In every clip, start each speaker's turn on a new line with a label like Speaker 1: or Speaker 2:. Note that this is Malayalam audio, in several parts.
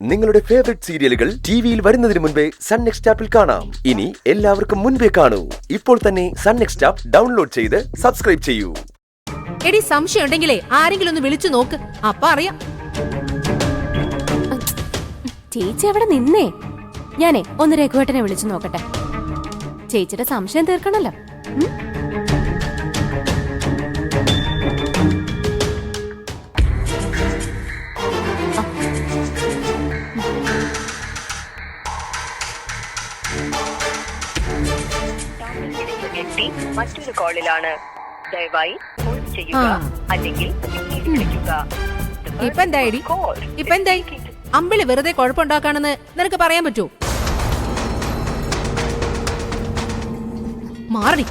Speaker 1: നിങ്ങളുടെ ഫേവറേറ്റ് സീരിയലുകൾ ടിവിയിൽ വരുന്നതിന് മുൻപേ സൺ നെക്സ്റ്റ് ആപ്പിൽ കാണാം. ഇനി എല്ലാവർക്കും മുൻപേ കാണൂ. ഇപ്പോൾ തന്നെ സൺ നെക്സ്റ്റ് ആപ്പ് ഡൗൺലോഡ് ചെയ്ത് സബ്സ്ക്രൈബ് ചെയ്യൂ.
Speaker 2: എടി സംശയം ഉണ്ടെങ്കിലേ ആരെങ്കിലും ഒന്ന് വിളിച്ചു നോക്ക്, അപ്പ അറിയാം.
Speaker 3: ചേച്ചി അവിടെ നിന്നേ, ഞാനേ ഒന്ന് രഘുവേട്ടനെ വിളിച്ചു നോക്കട്ടെ. ചേച്ചിയുടെ സംശയം തീർക്കണല്ലോ.
Speaker 4: മറ്റൊരു കോളിലാണ്, ദയവായി ഹോൾഡ് ചെയ്യുക അല്ലെങ്കിൽ വിളിക്കുക.
Speaker 2: ഇപ്പൊ എന്തായി? ഇപ്പൊ എന്തായി? അമ്പിളി വെറുതെ കുഴപ്പമുണ്ടാക്കാണെന്ന് നിനക്ക് പറയാൻ പറ്റൂ? മാറി.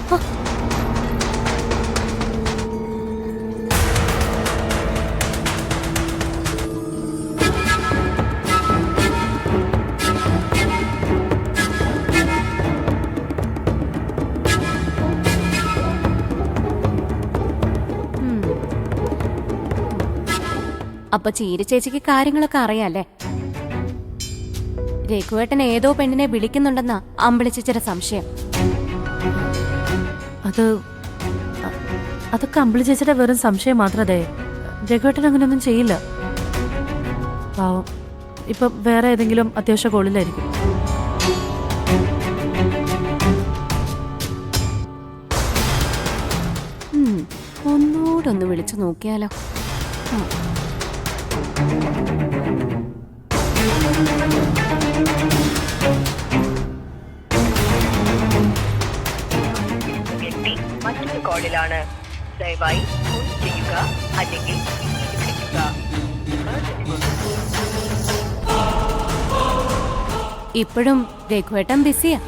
Speaker 3: അപ്പൊ ചീര ചേച്ചിക്ക് കാര്യങ്ങളൊക്കെ അറിയാല്ലേ? രഘുവേട്ടൻ ഏതോ പെണ്ണിനെ വിളിക്കുന്നുണ്ടെന്നാ അമ്പിളി ചേച്ചിയുടെ സംശയം.
Speaker 5: അതൊക്കെ അമ്പിളി ചേച്ചിയുടെ വെറും സംശയം മാത്രമേ. രഘുവേട്ടൻ അങ്ങനെയൊന്നും ചെയ്യില്ല. പാവം ഇപ്പൊ വേറെ ഏതെങ്കിലും അത്യാവശ്യ കോളിലായിരിക്കും.
Speaker 3: ഒന്നുകൂടൊന്ന് വിളിച്ചു നോക്കിയാലോ.
Speaker 4: മറ്റൊരു കോളിലാണ്, ദയവായി ഹോൾഡ് ചെയ്യുക അല്ലെങ്കിൽ വിളിക്കുക.
Speaker 3: ഇപ്പോഴും രഘുവേട്ടൻ ബിസിയാ.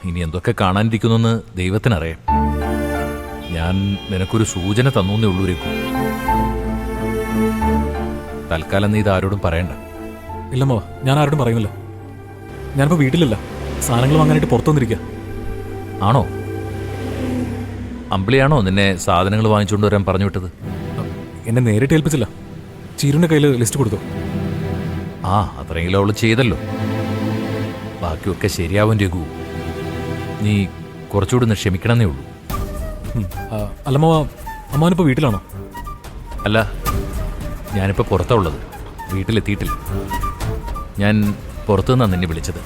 Speaker 6: ഇനി എന്തൊക്കെ കാണാനിരിക്കുന്നെന്ന് ദൈവത്തിനറിയാം. ഞാൻ നിനക്കൊരു സൂചന തന്നേ ഉള്ളൂ രഘു. തൽക്കാലം നീ ഇത് ആരോടും പറയണ്ട.
Speaker 7: ഇല്ലമ്മ, ഞാൻ ആരോടും പറയുന്നില്ല. ഞാനിപ്പോ വീട്ടിലല്ല, സാധനങ്ങൾ വാങ്ങാനായിട്ട് പുറത്തു വന്നിരിക്കുക.
Speaker 6: ആണോ? അമ്പിളിയാണോ നിന്നെ സാധനങ്ങൾ വാങ്ങിച്ചുകൊണ്ട് വരാൻ പറഞ്ഞു വിട്ടത്?
Speaker 7: എന്നെ നേരിട്ട് ഏൽപ്പിച്ചില്ല, ചീരുവിന്റെ കയ്യിൽ ലിസ്റ്റ് കൊടുത്തു.
Speaker 6: അത്രയെങ്കിലും അവള് ചെയ്തല്ലോ. ബാക്കിയൊക്കെ ശരിയാവും രഘു. നീ കുറച്ചുകൂടി ഒന്ന് ക്ഷമിക്കണമെന്നേ ഉള്ളൂ.
Speaker 7: അല്ലമ്മ, അമ്മാവനിപ്പോ വീട്ടിലാണോ?
Speaker 6: അല്ല, ഞാനിപ്പോൾ പുറത്താ ഉള്ളത്, വീട്ടിലെത്തിയിട്ടില്ല. ഞാൻ പുറത്തു നിന്നാണ് നിന്നെ വിളിച്ചത്.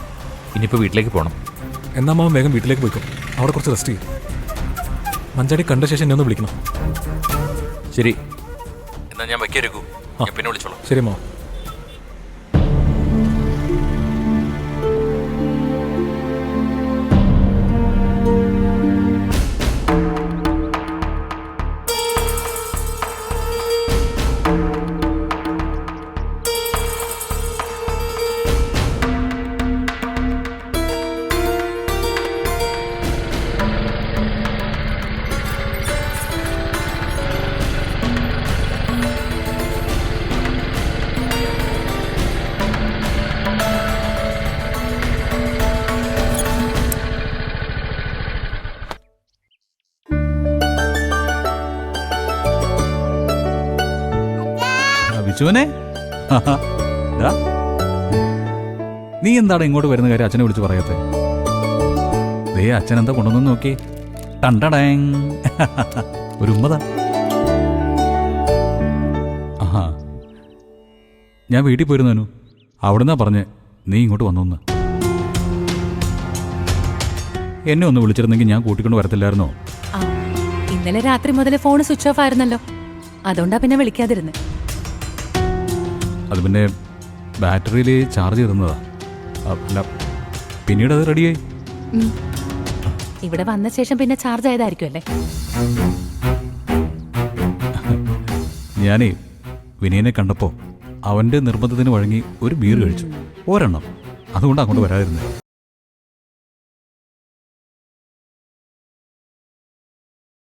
Speaker 6: ഇനിയിപ്പോൾ വീട്ടിലേക്ക് പോകണം.
Speaker 7: എന്നാ അമ്മാവൻ വേഗം വീട്ടിലേക്ക് പോയിക്കോ, അവിടെ കുറച്ച് റെസ്റ്റ് ചെയ്യും. മഞ്ചാടി കണ്ട ശേഷം എന്നെ ഒന്ന് വിളിക്കണം.
Speaker 6: ശരി, എന്നാ ഞാൻ വയ്ക്കാം രഘു. പിന്നെ വിളിച്ചോളാം.
Speaker 7: ശരി അമ്മാവൻ.
Speaker 8: വിച്ചുവനെ, നീ എന്താണ് ഇങ്ങോട്ട് വരുന്ന കാര്യം അച്ഛനെ വിളിച്ച് പറയാത്തെ? ദേ അച്ഛൻ എന്താ കൊണ്ടുവന്നു നോക്കി. ടണ്ടടേങ്, ഒരു ഉമ്മതാ. ഞാൻ വീട്ടിൽ പോയിരുന്നു. അവിടുന്നാ പറഞ്ഞ് നീ ഇങ്ങോട്ട് വന്നു. എന്നെ ഒന്ന് വിളിച്ചിരുന്നെങ്കിൽ ഞാൻ കൂട്ടിക്കൊണ്ട് വരത്തില്ലായിരുന്നോ?
Speaker 5: ഇന്നലെ രാത്രി മുതൽ ഫോൺ സ്വിച്ച് ഓഫ് ആയിരുന്നല്ലോ, അതുകൊണ്ടാ പിന്നെ വിളിക്കാതിരുന്നത്.
Speaker 8: അത് പിന്നെ ബാറ്ററിയിൽ ചാർജ് ചെയ്തുന്നതാ. അല്ല, പിന്നീട് അത് റെഡിയായി.
Speaker 5: ഇവിടെ വന്ന ശേഷം പിന്നെ ചാർജ് ആയതായിരിക്കും അല്ലേ?
Speaker 8: ഞാനേ വിനയനെ കണ്ടപ്പോൾ അവൻ്റെ നിർബന്ധത്തിന് വഴങ്ങി ഒരു ബീർ കഴിച്ചു, ഒരെണ്ണം. അതുകൊണ്ട് അങ്ങോട്ട് വരാതിരുന്നത്.